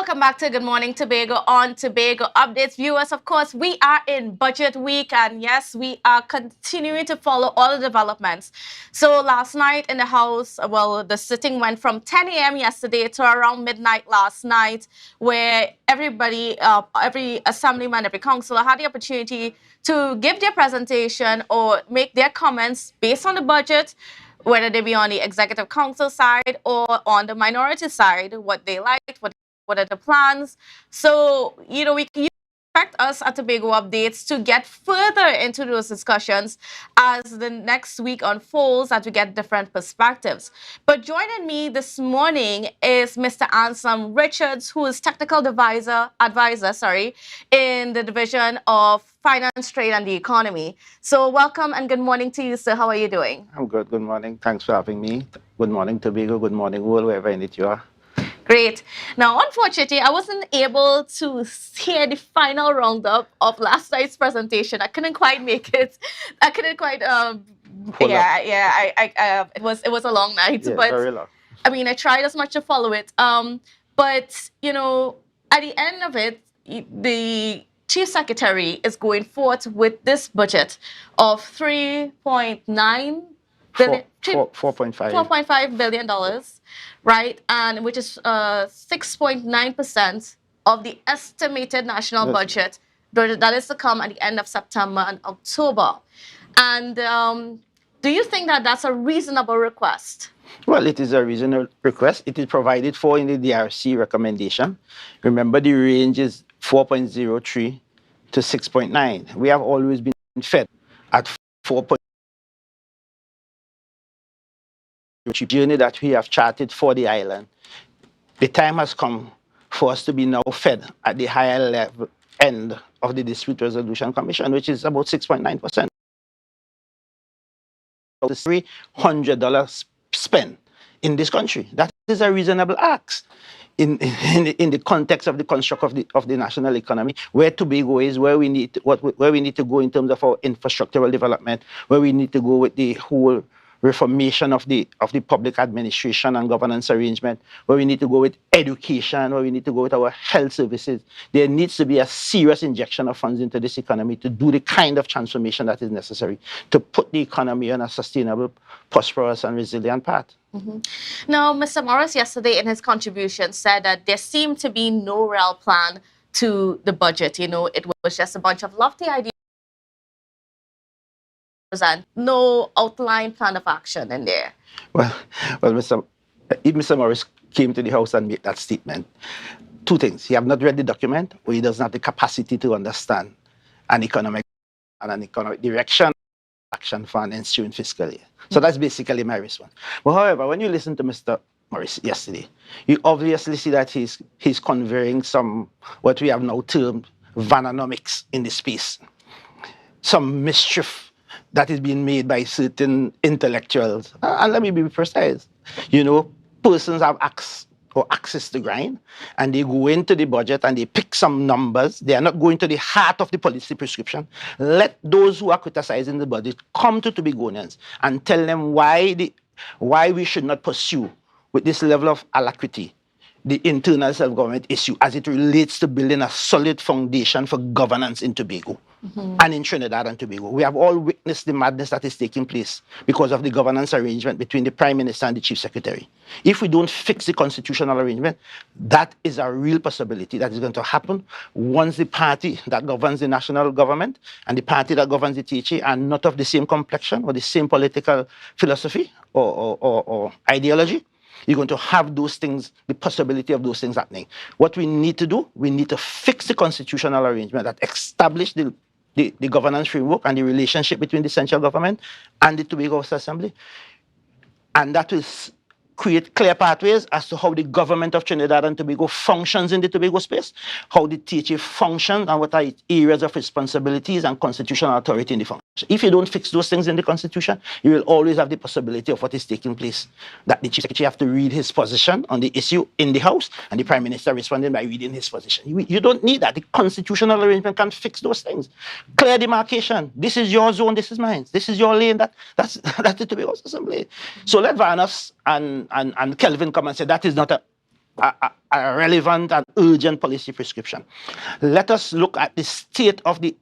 Welcome back to Good Morning Tobago on Tobago Updates. Viewers, of course, we are in budget week, and yes, we are continuing to follow all the developments. So last night in the House, well, the sitting went from 10 a.m. yesterday to around midnight last night, where everybody, every assemblyman, every councillor had the opportunity to give their presentation or make their comments based on the budget, whether they be on the executive council side or on the minority side, what they liked, what are the plans. So, we can expect us at Tobago Updates to get further into those discussions as the next week unfolds, as we get different perspectives. But joining me this morning is Mr. Anslem Richards, who is technical advisor, in the division of finance, trade, and the economy. So welcome and good morning to you, sir. How are you doing? I'm good. Good morning. Thanks for having me. Good morning, Tobago. Good morning, world, wherever in it you are. Great. Now, unfortunately, I wasn't able to hear the final roundup of last night's presentation. I couldn't quite make it. I couldn't quite. It was a long night, Yeah, but very long. I mean, I tried as much to follow it. But at the end of it, the chief secretary is going forth with this budget of $3.9 billion. $4.5 billion, right? And which is 6.9% of the estimated national budget that is to come at the end of September and October. And do you think that that's a reasonable request? Well, it is a reasonable request. It is provided for in the DRC recommendation. Remember, the range is 4.03 to 6.9. We have always been fed at 4. Journey that we have charted for the island. The time has come for us to be now fed at the higher level end of the Dispute Resolution Commission, which is about 6.9%. The $300 spent in this country. That is a reasonable ask in the context of the construct of the national economy, where Tobago is, where we need to go in terms of our infrastructural development, where we need to go with the whole reformation of the public administration and governance arrangement, where we need to go with education, where we need to go with our health services. There needs to be a serious injection of funds into this economy to do the kind of transformation that is necessary to put the economy on a sustainable, prosperous, and resilient path. Mm-hmm. Now, Mr. Morris yesterday in his contribution said that there seemed to be no real plan to the budget. It was just a bunch of lofty ideas and no outline plan of action in there. Well, if Mr. Morris came to the House and made that statement, two things. He have not read the document, or he doesn't have the capacity to understand an economic direction, action for an ensuing fiscal year. So that's basically my response. But however, when you listen to Mr. Morris yesterday, you obviously see that he's conveying some, what we have now termed Vannonomics in the space. Some mischief that is being made by certain intellectuals. And let me be precise. Persons have access to grind, and they go into the budget and they pick some numbers. They are not going to the heart of the policy prescription. Let those who are criticizing the budget come to Tobagonians and tell them why we should not pursue with this level of alacrity the internal self-government issue as it relates to building a solid foundation for governance in Tobago and in Trinidad and Tobago. We have all witnessed the madness that is taking place because of the governance arrangement between the Prime Minister and the Chief Secretary. If we don't fix the constitutional arrangement, that is a real possibility that is going to happen once the party that governs the national government and the party that governs the THA are not of the same complexion or the same political philosophy or ideology. You're going to have those things, the possibility of those things happening. What we need to do, we need to fix the constitutional arrangement that establish the governance framework and the relationship between the central government and the Tobago Assembly. And that will create clear pathways as to how the government of Trinidad and Tobago functions in the Tobago space, how the THA functions, and what are its areas of responsibilities and constitutional authority in the function. If you don't fix those things in the Constitution, you will always have the possibility of what is taking place, that the Chief Secretary have to read his position on the issue in the House, and the Prime Minister responding by reading his position. You don't need that. The constitutional arrangement can fix those things. Clear demarcation. This is your zone, this is mine. This is your lane, that's the Tobago Assembly. So let Varnos and Kelvin come and say that is not a relevant and urgent policy prescription. Let us look at the state of the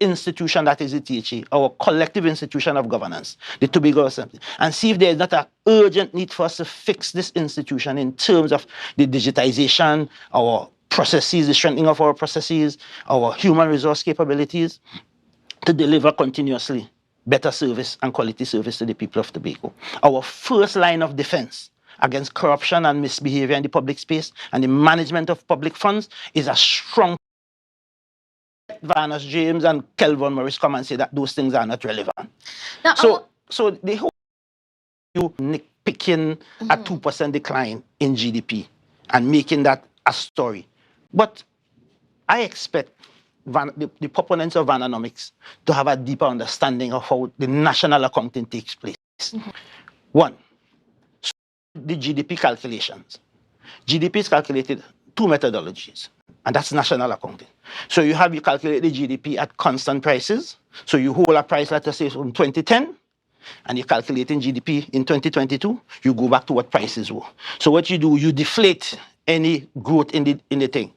institution that is the THA, our collective institution of governance, the Tobago Assembly, and see if there is not an urgent need for us to fix this institution in terms of the digitization, our processes, the strengthening of our processes, our human resource capabilities to deliver continuously better service and quality service to the people of Tobago. Our first line of defense against corruption and misbehavior in the public space and the management of public funds is a strong. Varnus James and Kelvin Morris come and say that those things are not relevant. Now, so the whole you nitpicking a 2% decline in GDP and making that a story. But I expect the proponents of Vananomics to have a deeper understanding of how the national accounting takes place. One, the GDP calculations. GDP is calculated two methodologies, and that's national accounting. So you calculate the GDP at constant prices. So you hold a price, let us say, from 2010, and you're calculating GDP in 2022, you go back to what prices were. So what you do, you deflate any growth in the thing.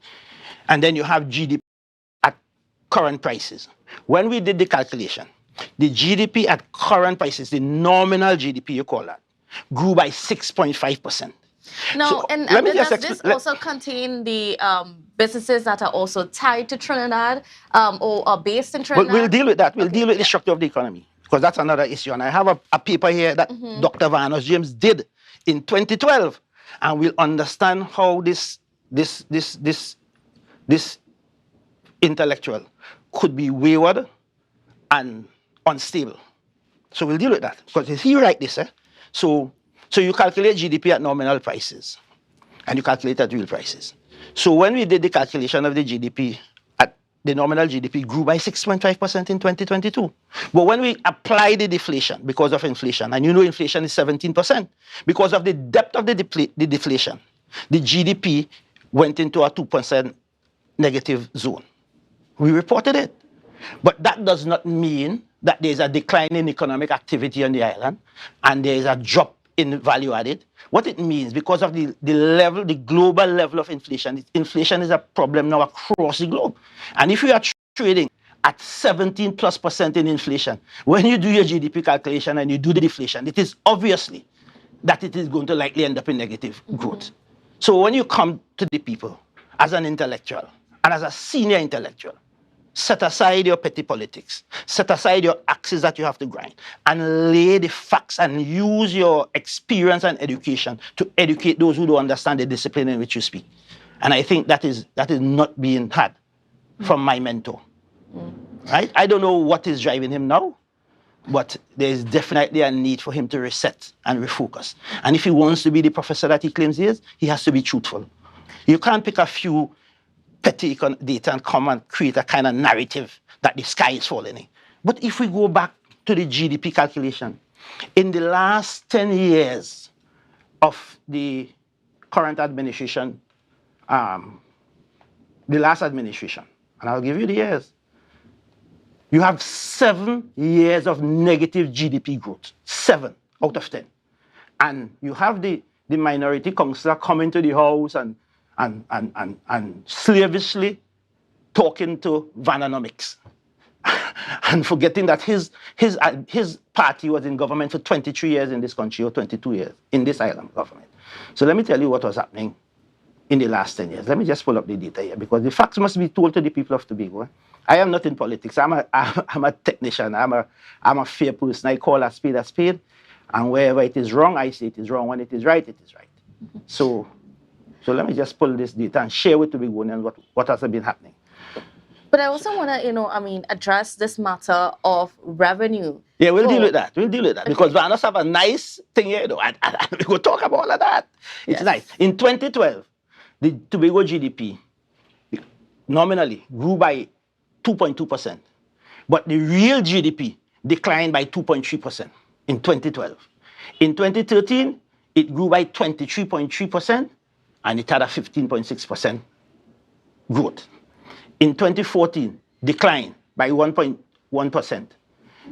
And then you have GDP at current prices. When we did the calculation, the GDP at current prices, the nominal GDP, you call that, grew by 6.5%. No, so, and does this also contain the businesses that are also tied to Trinidad or are based in Trinidad? We'll deal with that. We'll deal with the structure of the economy, because that's another issue. And I have a paper here that Dr. Varnus James did in 2012, and we'll understand how this intellectual could be wayward and unstable. So we'll deal with that, because he write this. So you calculate GDP at nominal prices, and you calculate at real prices. So when we did the calculation of the GDP, the nominal GDP grew by 6.5% in 2022. But when we apply the deflation because of inflation, and you know inflation is 17%, because of the depth of the deflation, the GDP went into a 2% negative zone. We reported it. But that does not mean that there's a decline in economic activity on the island and there is a drop in value added. What it means, because of the global level of inflation, inflation is a problem now across the globe. And if you are trading at 17+% in inflation, when you do your GDP calculation and you do the deflation, it is obviously that it is going to likely end up in negative growth. So when you come to the people as an intellectual and as a senior intellectual, set aside your petty politics, set aside your axes that you have to grind, and lay the facts and use your experience and education to educate those who don't understand the discipline in which you speak. And I think that is not being had from my mentor. Right? I don't know what is driving him now, but there is definitely a need for him to reset and refocus. And if he wants to be the professor that he claims he is, he has to be truthful. You can't pick a few petty data and come and create a kind of narrative that the sky is falling in. But if we go back to the GDP calculation, in the last 10 years of the current administration, the last administration, and I'll give you the years, you have 7 years of negative GDP growth, 7 out of 10. And you have the minority councillor coming to the house and slavishly talking to Vananomics and forgetting that his party was in government for 23 years in this country, or 22 years in this island government. So let me tell you what was happening in the last 10 years. Let me just pull up the data here, because the facts must be told to the people of Tobago. I am not in politics. I'm a technician. I'm a fair person. I call a spade, and wherever it is wrong, I say it is wrong. When it is right, it is right. So let me just pull this data and share with Tobagonians what has been happening. But I also want to, address this matter of revenue. Yeah, we'll deal with that. Okay. Because Varnus have a nice thing here, though. And we will talk about all of that. It's nice. In 2012, the Tobago GDP nominally grew by 2.2%. But the real GDP declined by 2.3% in 2012. In 2013, it grew by 23.3%. And it had a 15.6% growth. In 2014, declined by 1.1%.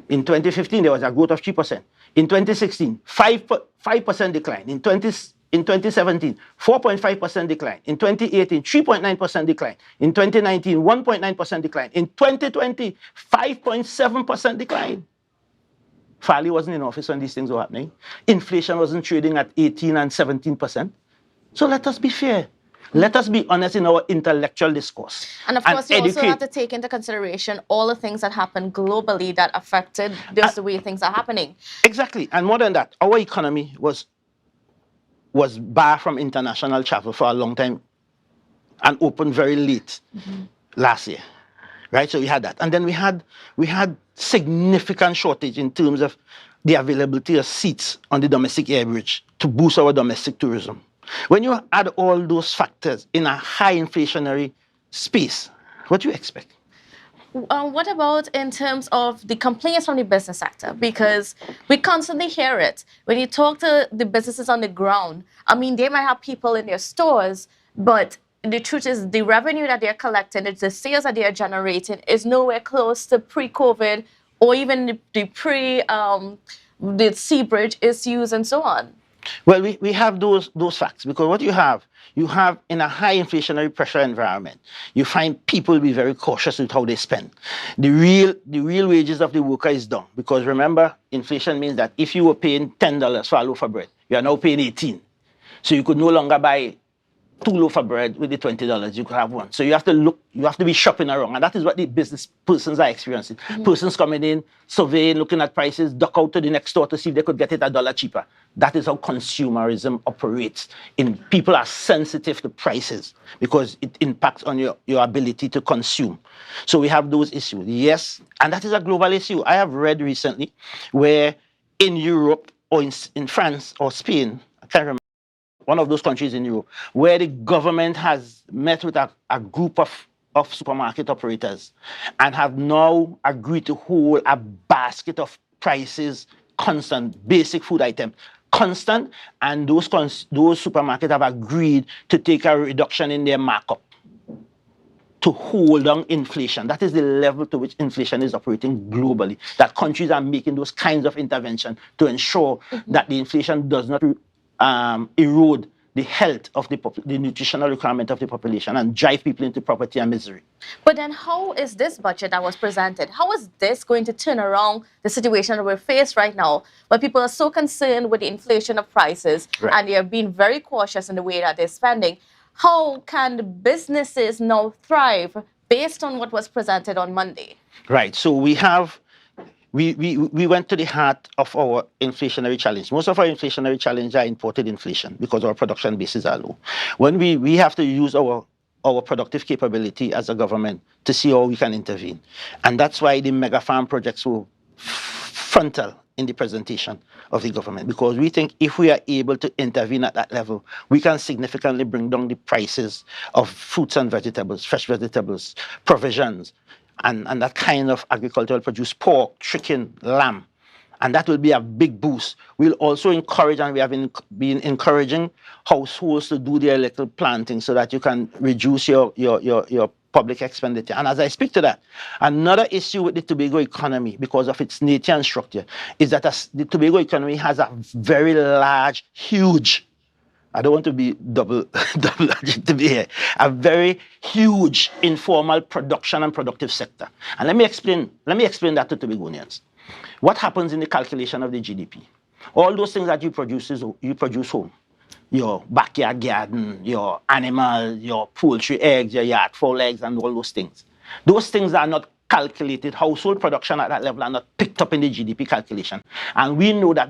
In 2015, there was a growth of 3%. In 2016, 5% decline. In 2017, In 2017, 4.5% decline. In 2018, 3.9% decline. In 2019, 1.9% decline. In 2020, 5.7% decline. Farley wasn't in office when these things were happening. Inflation wasn't trading at 18 and 17%. So let us be fair. Let us be honest in our intellectual discourse. And of course, you also have to take into consideration all the things that happened globally that affected just the way things are happening. Exactly. And more than that, our economy was barred from international travel for a long time and opened very late last year. Right? So we had that. And then we had significant shortage in terms of the availability of seats on the domestic air bridge to boost our domestic tourism. When you add all those factors in a high inflationary space, what do you expect? What about in terms of the complaints from the business sector? Because we constantly hear it. When you talk to the businesses on the ground, I mean, they might have people in their stores, but the truth is the revenue that they're collecting, the sales that they're generating is nowhere close to pre-COVID or even the sea bridge issues and so on. Well, we have those facts because what you have in a high inflationary pressure environment, you find people be very cautious with how they spend. The real wages of the worker is down because remember, inflation means that if you were paying $10 for a loaf of bread, you are now paying 18. So you could no longer buy 2 loaves of bread with the $20, you could have one. So you have to be shopping around. And that is what the business persons are experiencing. Persons coming in, surveying, looking at prices, duck out to the next store to see if they could get it $1 cheaper. That is how consumerism operates. People are sensitive to prices because it impacts on your ability to consume. So we have those issues. Yes, and that is a global issue. I have read recently where in Europe or in France or Spain, I can't remember, one of those countries in Europe, where the government has met with a group of supermarket operators and have now agreed to hold a basket of prices constant, basic food items, constant, and those supermarkets have agreed to take a reduction in their markup to hold down inflation. That is the level to which inflation is operating globally, that countries are making those kinds of intervention to ensure that the inflation does not erode the health of the nutritional requirement of the population and drive people into poverty and misery. But then how is this budget that was presented, how is this going to turn around the situation that we're faced right now, where people are so concerned with the inflation of prices and they are being very cautious in the way that they're spending? How can the businesses now thrive based on what was presented on Monday? Right. So we went to the heart of our inflationary challenge. Most of our inflationary challenge are imported inflation because our production bases are low. When we have to use our productive capability as a government to see how we can intervene. And that's why the mega farm projects were frontal in the presentation of the government, because we think if we are able to intervene at that level, we can significantly bring down the prices of fruits and vegetables, fresh vegetables, provisions, and that kind of agricultural produce, pork, chicken, lamb. And that will be a big boost. We'll also encourage, and we have been encouraging households to do their little planting so that you can reduce your public expenditure. And as I speak to that, another issue with the Tobago economy, because of its nature and structure, is that the Tobago economy has a very large, huge, I don't want to be double adjective here, a very huge informal production and productive sector. And let me explain that to Tobagonians. What happens in the calculation of the GDP? All those things that you produce home, your backyard garden, your animal, your poultry eggs, your yard fowl eggs, and all those things. Those things are not calculated. Household production at that level are not picked up in the GDP calculation. And we know that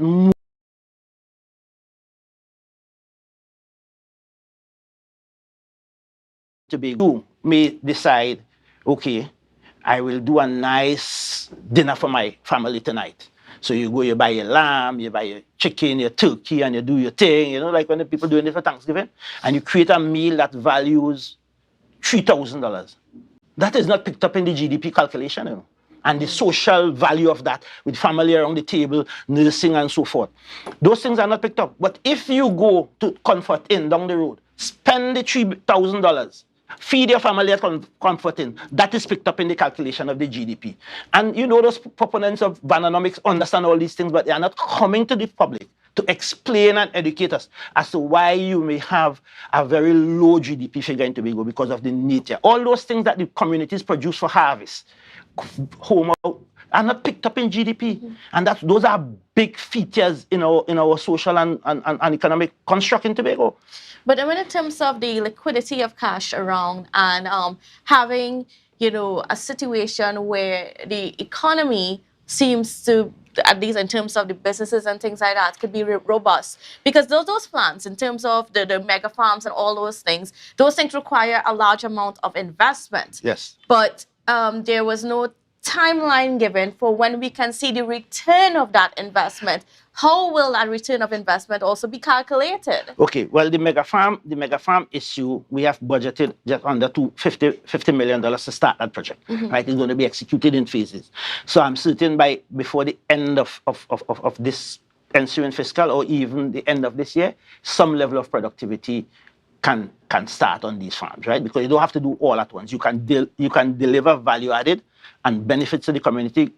Tobago may decide, okay, I will do a nice dinner for my family tonight. So you go, you buy your lamb, you buy your chicken, your turkey, and you do your thing, you know, like when the people doing it for Thanksgiving, and you create a meal that values $3,000. That is not picked up in the GDP calculation, you know, and the social value of that with family around the table, nursing and so forth. Those things are not picked up. But if you go to Comfort Inn down the road, spend the $3,000, feed your family at Comfort Inn, that is picked up in the calculation of the GDP. And you know, those proponents of Bananomics understand all these things, but they are not coming to the public to explain and educate us as to why you may have a very low GDP figure in Tobago because of the nature. All those things that the communities produce for harvest, home out, are not picked up in GDP. And those are big features in our social and economic construct in Tobago. But when in terms of the liquidity of cash around and having, a situation where the economy seems to, at least in terms of the businesses and things like that, could be robust. Because those plans, in terms of the mega farms and all those things require a large amount of investment. Yes. But there was no timeline given for when we can see the return of that investment. How will that return of investment also be calculated? Okay, well, the mega farm issue, we have budgeted just under $50 million to start that project. Right? It's going to be executed in phases. So I'm certain before the end of this ensuing fiscal or even the end of this year, some level of productivity can start on these farms, right? Because you don't have to do all at once. You can deliver value added and benefits to the community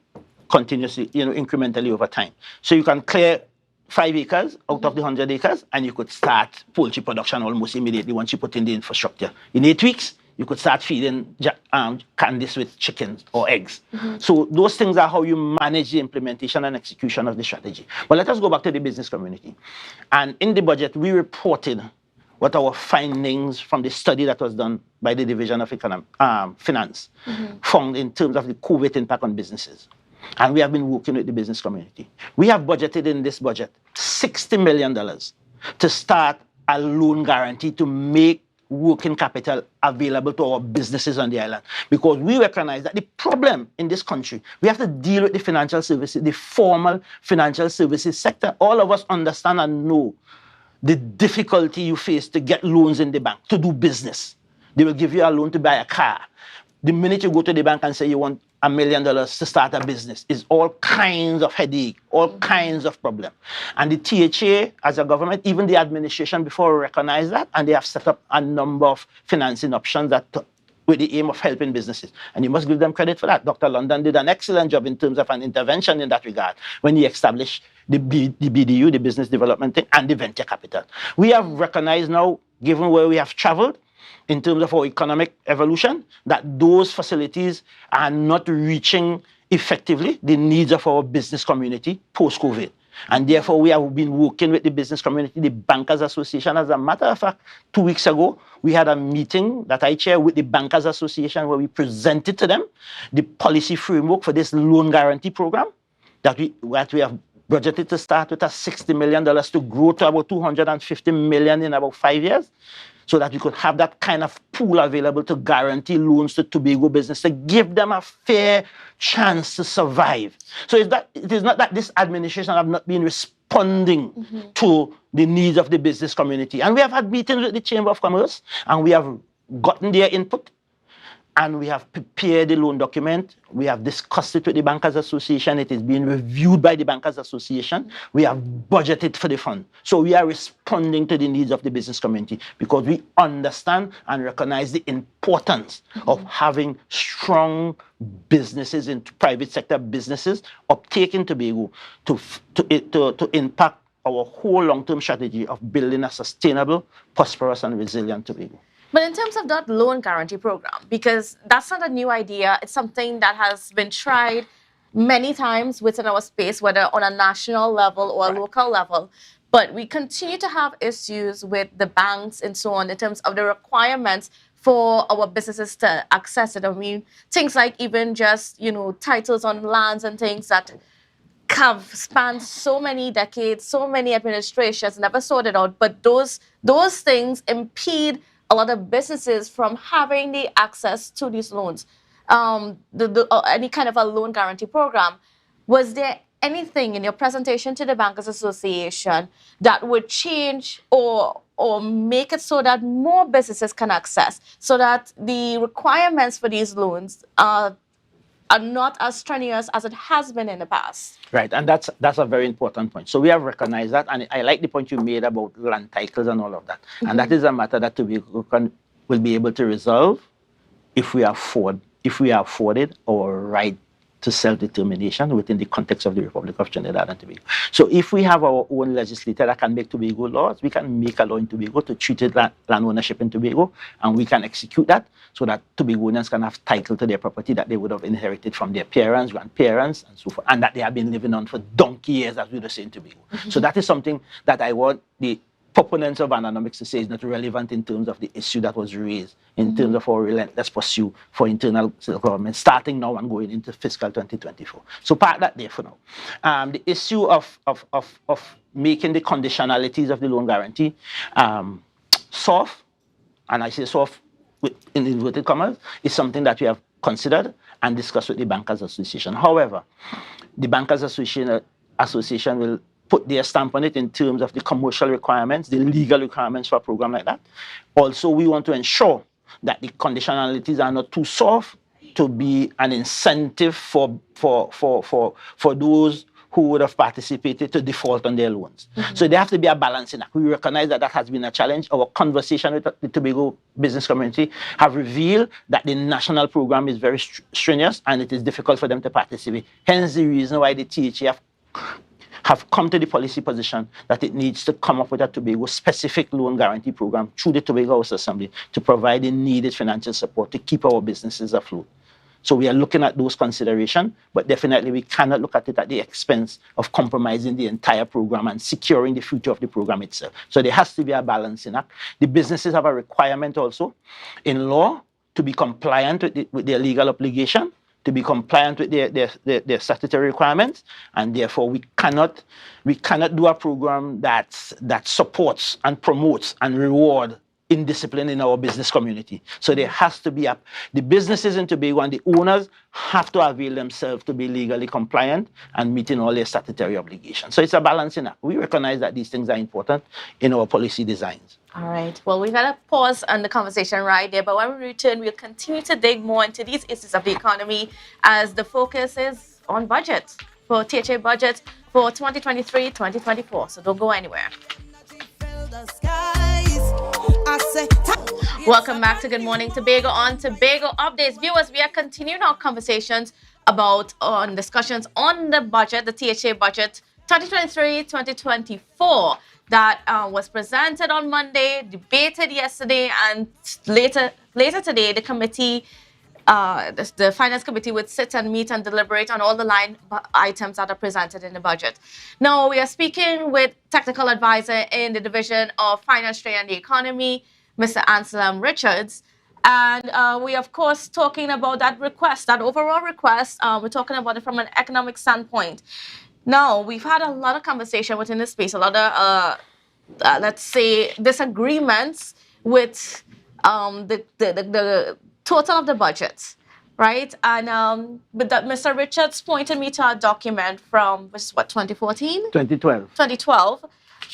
continuously, incrementally over time. So you can clear 5 acres out of the 100 acres, and you could start poultry production almost immediately once you put in the infrastructure. In 8 weeks, you could start feeding Kandace with chickens or eggs. So those things are how you manage the implementation and execution of the strategy. But let us go back to the business community. And in the budget, we reported what our findings from the study that was done by the Division of Finance found in terms of the COVID impact on businesses. And we have been working with the business community. We have budgeted in this budget $60 million to start a loan guarantee to make working capital available to our businesses on the island. Because we recognize that the problem in this country, we have to deal with the financial services, the formal financial services sector. All of us understand and know the difficulty you face to get loans in the bank, to do business. They will give you a loan to buy a car. The minute you go to the bank and say you want $1 million to start a business, is all kinds of headache, all kinds of problem. And the THA, as a government, even the administration before recognized that, and they have set up a number of financing options with the aim of helping businesses. And you must give them credit for that. Dr. London did an excellent job in terms of an intervention in that regard when he established the BDU, the business development thing, and the venture capital. We have recognized now, given where we have traveled, in terms of our economic evolution, that those facilities are not reaching effectively the needs of our business community post-COVID. And therefore, we have been working with the business community, the Bankers Association. As a matter of fact, 2 weeks ago, we had a meeting that I chaired with the Bankers Association where we presented to them the policy framework for this loan guarantee program that we have budgeted to start with $60 million to grow to about $250 million in about 5 years, so that we could have that kind of pool available to guarantee loans to Tobago business, to give them a fair chance to survive. So it is not that this administration have not been responding to the needs of the business community. And we have had meetings with the Chamber of Commerce, and we have gotten their input, and we have prepared the loan document. We have discussed it with the Bankers Association. It is being reviewed by the Bankers Association. We have budgeted for the fund. So we are responding to the needs of the business community because we understand and recognize the importance of having strong businesses in private sector businesses uptake in Tobago to impact our whole long-term strategy of building a sustainable, prosperous, and resilient Tobago. But in terms of that loan guarantee program, because that's not a new idea, it's something that has been tried many times within our space, whether on a national level or a local level. But we continue to have issues with the banks and so on in terms of the requirements for our businesses to access it. I mean, things like even just, titles on lands and things that have spanned so many decades, so many administrations, never sorted out. But those things impede a lot of businesses from having the access to these loans, any kind of a loan guarantee program. Was there anything in your presentation to the Bankers Association that would change or make it so that more businesses can access, so that the requirements for these loans are not as strenuous as it has been in the past? Right, and that's a very important point. So we have recognized that, and I like the point you made about land titles and all of that. And that is a matter that Tobago will be able to resolve if we afford it our right to self-determination within the context of the Republic of Trinidad and Tobago. So if we have our own legislator that can make Tobago laws, we can make a law in Tobago to treat it land ownership in Tobago, and we can execute that so that Tobagonians can have title to their property that they would have inherited from their parents, grandparents, and so forth, and that they have been living on for donkey years, as we would say in Tobago. So that is something that I want the proponents of Annanomics to say is not relevant in terms of the issue that was raised, in terms of our relentless pursuit for internal government, starting now and going into fiscal 2024. So park that there for now. The issue of making the conditionalities of the loan guarantee soft, and I say soft in inverted commas, is something that we have considered and discussed with the Bankers Association. However, the Bankers Association will put their stamp on it in terms of the commercial requirements, the legal requirements for a program like that. Also, we want to ensure that the conditionalities are not too soft to be an incentive for those who would have participated to default on their loans. So there has to be a balance in that. We recognize that that has been a challenge. Our conversation with the Tobago business community have revealed that the national program is very strenuous and it is difficult for them to participate. Hence the reason why the THA have come to the policy position that it needs to come up with a Tobago specific loan guarantee program through the Tobago House Assembly to provide the needed financial support to keep our businesses afloat. So we are looking at those considerations, but definitely we cannot look at it at the expense of compromising the entire program and securing the future of the program itself. So there has to be a balancing act. The businesses have a requirement also in law to be compliant with their legal obligation, to be compliant with their statutory requirements, and therefore we cannot do a program that supports and promotes and reward indiscipline in our business community. So there has to be the businesses in Tobago and the owners have to avail themselves to be legally compliant and meeting all their statutory obligations. So it's a balancing act. We recognize that these things are important in our policy designs. All right. Well, we've got to pause on the conversation right there, but when we return, we'll continue to dig more into these issues of the economy as the focus is on budget, for THA budget for 2023-2024. So don't go anywhere. Welcome back to Good Morning Tobago on Tobago Updates. Viewers, we are continuing our conversations on discussions on the budget, the THA budget 2023-2024 that was presented on Monday, debated yesterday, and later today, the committee, the Finance Committee would sit and meet and deliberate on all the line items that are presented in the budget. Now, we are speaking with Technical Advisor in the Division of Finance, Trade and the Economy, Mr. Anslem Richards. And we, of course, talking about that request, that overall request. We're talking about it from an economic standpoint. Now, we've had a lot of conversation within this space, a lot of, let's say, disagreements with the total of the budget, right? And but Mr. Richards pointed me to a document from, 2014? 2012. 2012.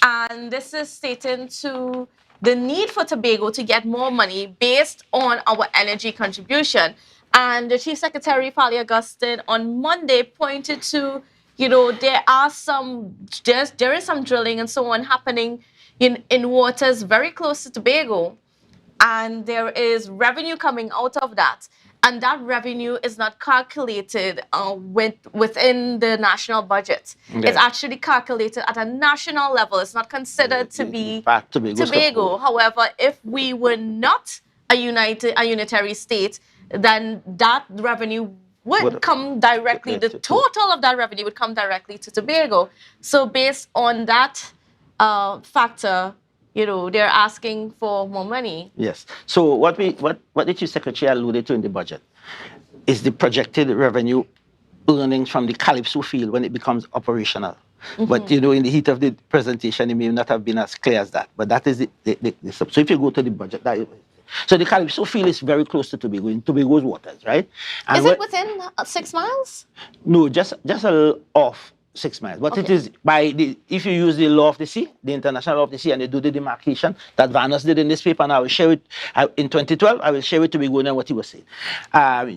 And this is stating to the need for Tobago to get more money based on our energy contribution. And the Chief Secretary, Fali Augustine, on Monday pointed to, there is some drilling and so on happening in waters very close to Tobago. And there is revenue coming out of that. And that revenue is not calculated within the national budget. Okay. It's actually calculated at a national level. It's not considered to be Tobago. However, if we were not a unitary state, then that revenue would come directly, the total of that revenue would come directly to Tobago. So based on that factor, they're asking for more money. Yes. So what the Chief Secretary alluded to in the budget is the projected revenue earnings from the Calypso field when it becomes operational. Mm-hmm. But, in the heat of the presentation, it may not have been as clear as that. But that is the so if you go to the budget, so the Calypso field is very close to Tobago, in Tobago's waters, right? And is it within 6 miles? No, just a little off 6 miles. But okay. It is if you use the law of the sea, the international law of the sea, and they do the demarcation that Vanos did in this paper, and I will share it in 2012, I will share it to Tobago and what he was saying.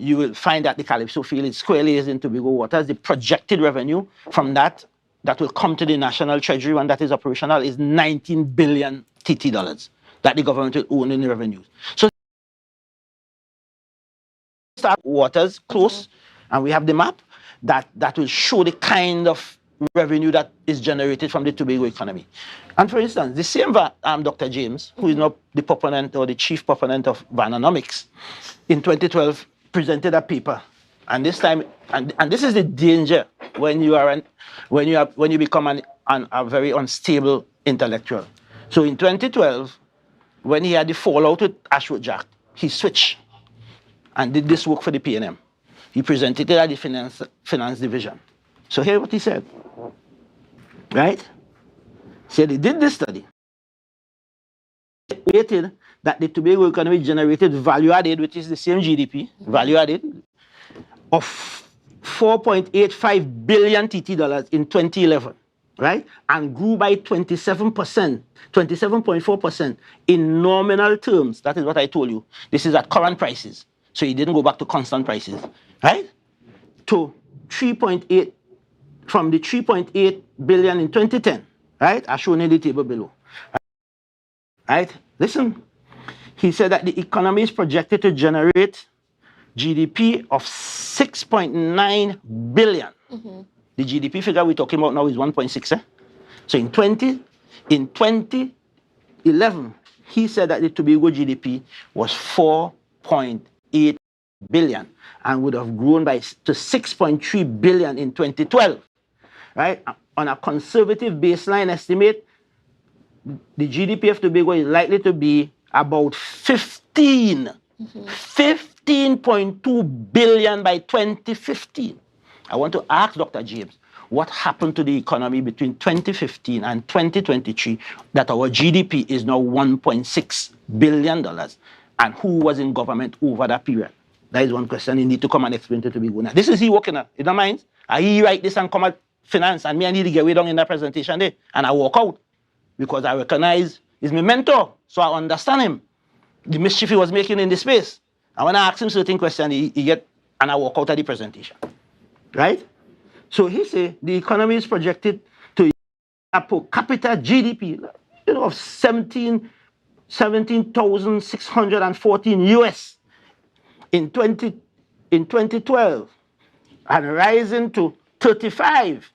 You will find that the Calypso field is squarely is in Tobago waters. The projected revenue from that will come to the national treasury when that is operational is 19 billion TT dollars that the government will own in the revenues. So start waters close, and we have the map. that will show the kind of revenue that is generated from the Tobago economy. And for instance, the same Dr. James, who is now the proponent or the chief proponent of Vananomics, in 2012 presented a paper. And this time, and this is the danger when you become a very unstable intellectual. So in 2012, when he had the fallout with Ashwood Jack, he switched and did this work for the PNM. He presented it at the finance division. So here's what he said, right? He said he did this study, estimated that the Tobago economy generated value added, which is the same GDP, value added, of 4.85 billion TT dollars in 2011, right? And grew by 27%, 27.4% in nominal terms. That is what I told you. This is at current prices. So he didn't go back to constant prices, right? To 3.8, from the 3.8 billion in 2010, right? As shown in the table below. Right? Listen. He said that the economy is projected to generate GDP of 6.9 billion. The GDP figure we're talking about now is 1.6. So in 2011, he said that the Tobago GDP was 4.8 billion and would have grown to 6.3 billion in 2012. Right? On a conservative baseline estimate, the GDP of Tobago is likely to be about 15.2 billion by 2015. I want to ask Dr. James, what happened to the economy between 2015 and 2023 that our GDP is now $1.6 billion, and who was in government over that period? That is one question he need to come and explain to Tobago. Now, this is he working at. You don't mind? He write this and come at finance, and me I need to get way down in that presentation there, and I walk out because I recognize he's my mentor, so I understand him, the mischief he was making in the space. And when I ask him certain questions, he get, and I walk out of the presentation, right? So he say the economy is projected to a per capita GDP, of 17,614 US in 2012, and rising to 35.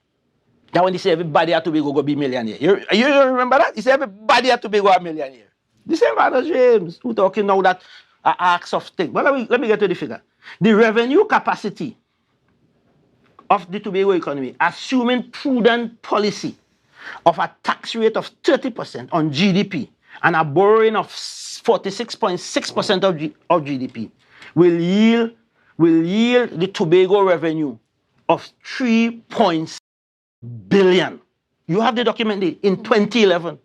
That when he say everybody had to be go be millionaire. You remember that? He said everybody had to be go a millionaire. The same Father James who talking now that acts of thing. But let me get to the figure. The revenue capacity of the Tobago economy, assuming prudent policy of a tax rate of 30% on GDP and a borrowing of 46.6% of GDP, will yield the Tobago revenue of 3.6 billion. You have the document there in 2011.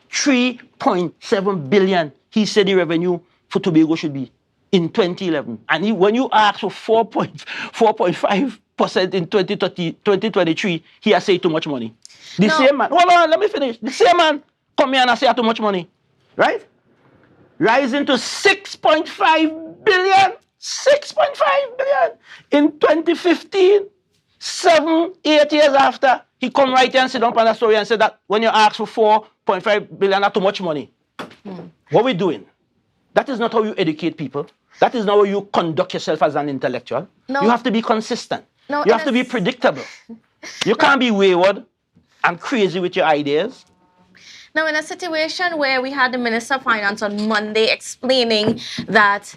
3.7 billion, he said the revenue for Tobago should be in 2011. And when you ask for 4.5% in 2023, he has said too much money. The same man, hold on, let me finish. The same man come here and say too much money, right? Rising to 6.5 billion. 6.5 billion in 2015. 7-8 years after, he come right here and sit down on the story and said that when you ask for 4.5 billion, that's too much money. What are we doing? That is not how you educate people. That is not how you conduct yourself as an intellectual. No. You have to be consistent. No, you have to be predictable. You can't be wayward and crazy with your ideas. Now, in a situation where we had the Minister of Finance on Monday explaining that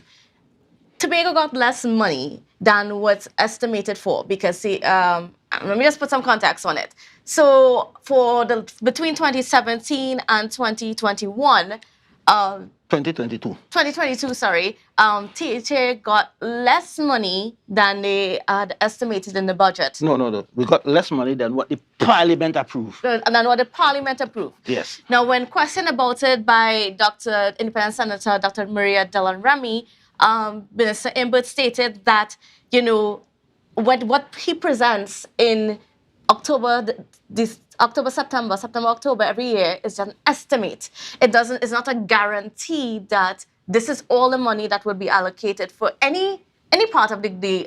Tobago got less money than what's estimated for, because let me just put some context on it. So for between 2017 and 2021, 2022, sorry, THA got less money than they had estimated in the budget. No. We got less money than what the Parliament approved. And than what the Parliament approved. Yes. Now, when questioned about it by Independent Senator Dr. Maria Dillon Remy, Minister Imbert stated that, what he presents in October, September, every year is an estimate. It's not a guarantee that this is all the money that will be allocated for any part of the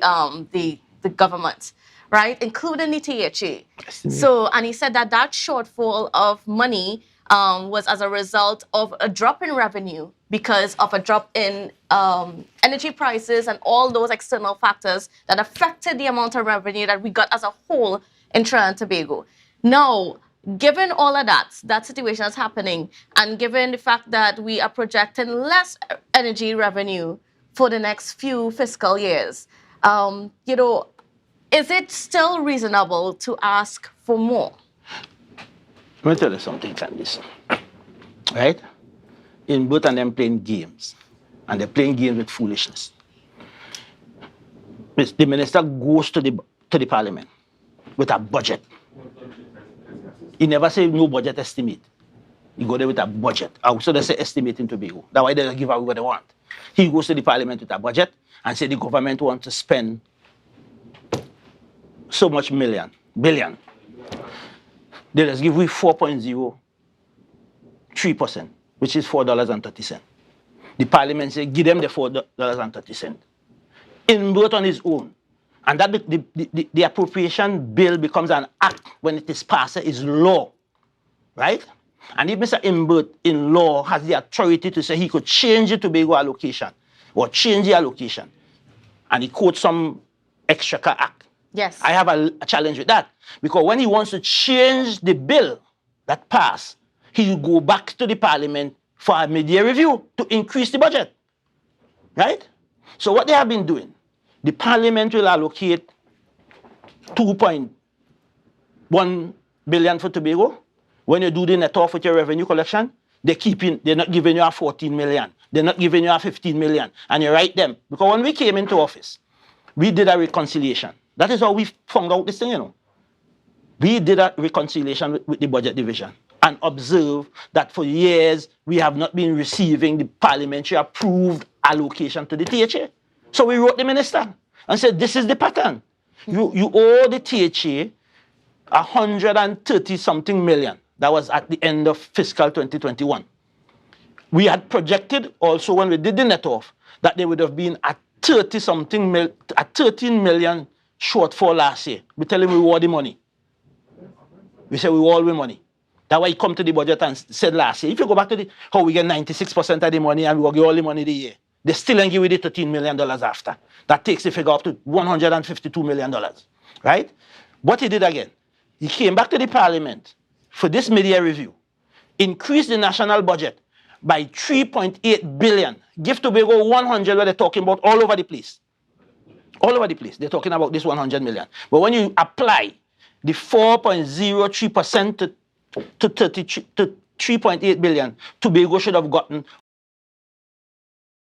government, right, including the THA. So, and he said that shortfall of money was as a result of a drop in revenue because of a drop in energy prices and all those external factors that affected the amount of revenue that we got as a whole in Trinidad and Tobago. Now, given all of that situation is happening, and given the fact that we are projecting less energy revenue for the next few fiscal years, is it still reasonable to ask for more? Let me tell you something, Kandace. Right? In both of them playing games, and they're playing games with foolishness. The minister goes to the parliament with a budget. He never say no budget estimate. He go there with a budget. So they say estimate in Tobago. That's why they don't give out what they want. He goes to the parliament with a budget and say the government wants to spend so much billion. They just give we 4.03%, which is $4.30. The parliament say give them the $4.30. In vote on his own. And that the appropriation bill becomes an act when it is passed, is law, right? And if Mr. Imbert in law has the authority to say he could change the Tobago allocation or change the allocation, and he quotes some exchequer act. Yes. I have a challenge with that, because when he wants to change the bill that passed, he will go back to the parliament for a mid-year review to increase the budget, right? So what they have been doing, the parliament will allocate 2.1 billion for Tobago. When you do the net off with your revenue collection, they're not giving you a 14 million. They're not giving you a 15 million. And you write them. Because when we came into office, we did a reconciliation. That is how we found out this thing, We did a reconciliation with the budget division and observed that for years we have not been receiving the parliamentary approved allocation to the THA. So we wrote the minister and said, this is the pattern. You owe the THA 130-something million. That was at the end of fiscal 2021. We had projected also when we did the net off that there would have been a 13 million shortfall last year. We tell him we owe the money. We say we owe the money. That's why he come to the budget and said last year, if you go back to how we get 96% of the money and we will get all the money the year, they still ain't give you the $13 million after. That takes the figure up to $152 million, right? What he did again, he came back to the parliament for this mid-year review, increased the national budget by 3.8 billion, give Tobago 100, where they're talking about all over the place. All over the place, they're talking about this 100 million. But when you apply the 4.03% to 3.8 billion, Tobago should have gotten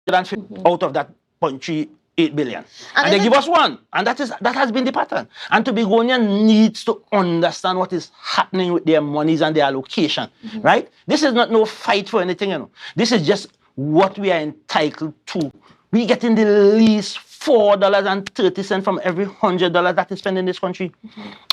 out of that 0.38 billion. And they give us one. And that has been the pattern. And Tobagonian needs to understand what is happening with their monies and their allocation. Right? This is not no fight for anything, This is just what we are entitled to. We get in the least $4.30 from every $100 that is spent in this country.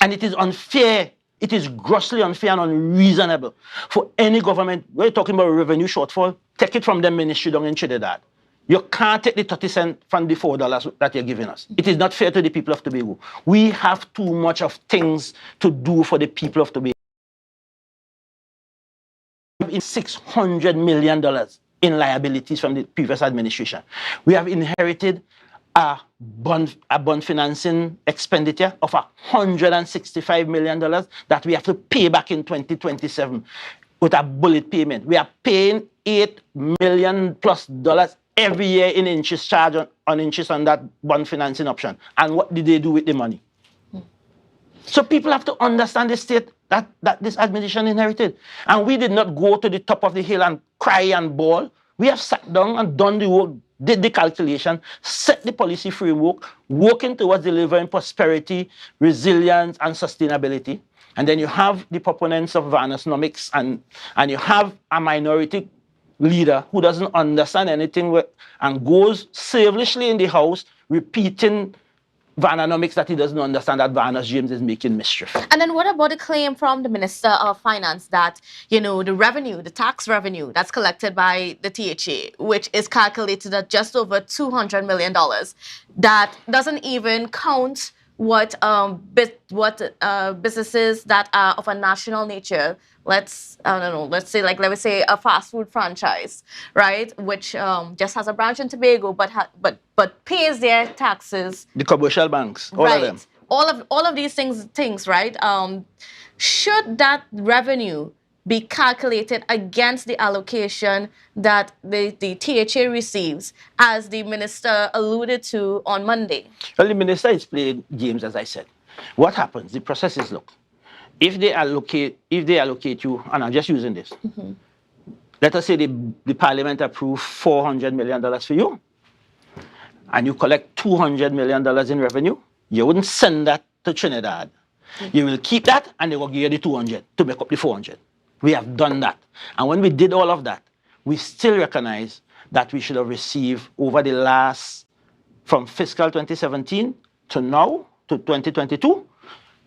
And it is unfair. It is grossly unfair and unreasonable for any government. We're talking about revenue shortfall. Take it from the ministry down in Trinidad. You can't take the 30 cents from the $4 that you're giving us. It is not fair to the people of Tobago. We have too much of things to do for the people of Tobago. In $600 million in liabilities from the previous administration. We have inherited a bond financing expenditure of $165 million that we have to pay back in 2027 with a bullet payment. We are paying $8 million plus every year in interest charge on interest on that bond financing option. And what did they do with the money? So people have to understand the state that this administration inherited. And we did not go to the top of the hill and cry and bawl. We have sat down and done the work, did the calculation, set the policy framework, working towards delivering prosperity, resilience, and sustainability. And then you have the proponents of Vanosnomics, and you have a minority leader who doesn't understand anything and goes slavishly in the house repeating Vanosnomics that he doesn't understand that Vanos James is making mischief. And then what about the claim from the Minister of Finance that, the revenue, the tax revenue that's collected by the THA, which is calculated at just over $200 million, that doesn't even count businesses that are of a national nature. I don't know. Let me say a fast food franchise, right? Which just has a branch in Tobago, but pays their taxes. The commercial banks, all of them. Right. All of these things, right? Should that revenue be calculated against the allocation that the THA receives, as the minister alluded to on Monday? Well, the minister is playing games, as I said. What happens? The process is, look, if they allocate you, and I'm just using this. Let us say the parliament approved $400 million for you, and you collect $200 million in revenue. You wouldn't send that to Trinidad. You will keep that, and they will give you the 200 to make up the 400. We have done that. And when we did all of that, we still recognize that we should have received over the last, from fiscal 2017 to now, to 2022,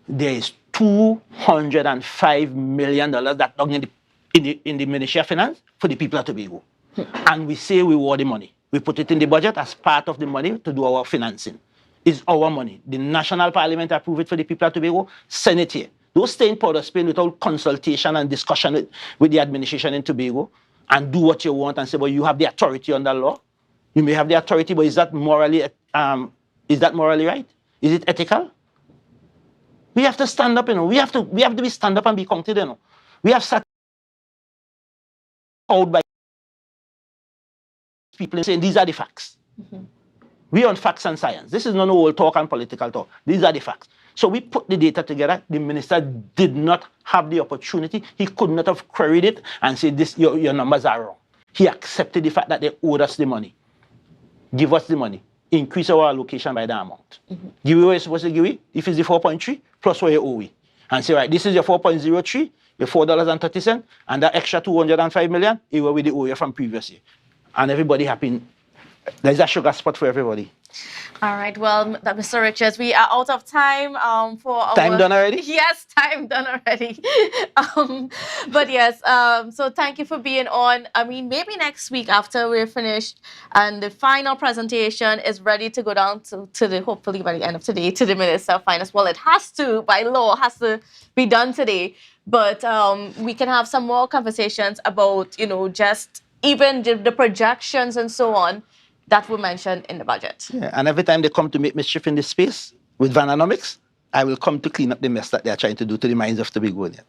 there is $205 million that dug in the Ministry of Finance for the people of Tobago. And we say we want the money. We put it in the budget as part of the money to do our financing. It's our money. The National Parliament approved it for the people of Tobago, send it here. Don't stay in Port of Spain without consultation and discussion with the administration in Tobago and do what you want and say, well, you have the authority under law. You may have the authority, but is that morally right? Is it ethical? We have to stand up, We have to be stand up and be counted, We have sat out by people saying these are the facts. We on facts and science. This is not old talk and political talk. These are the facts. So we put the data together. The minister did not have the opportunity. He could not have queried it and said, your numbers are wrong. He accepted the fact that they owed us the money. Give us the money. Increase our allocation by that amount. Give you what you're supposed to give it. If it's the 4.3 plus what you owe it. And say, right, this is your 4.03, your $4.30, and that extra 205 million, it will be the owe you from previous year. And everybody happy. There's a sugar spot for everybody. All right. Well, Mr. Richards, we are out of time for our... Time done already? Yes, time done already. But yes, so thank you for being on. I mean, maybe next week after we're finished and the final presentation is ready to go down to the, hopefully by the end of today, to the Minister of Finance. Well, it has to, by law, has to be done today. But we can have some more conversations about, just even the projections and so on that were mentioned in the budget. Yeah, and every time they come to make mischief in this space with Vananomics, I will come to clean up the mess that they're trying to do to the minds of Tobagonians.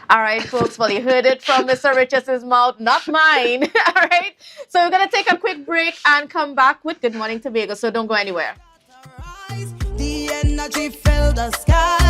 All right, folks. Well, you heard it from Mr. Richards' mouth, not mine. All right. So we're going to take a quick break and come back with Good Morning Tobago. So don't go anywhere. The energy filled the sky.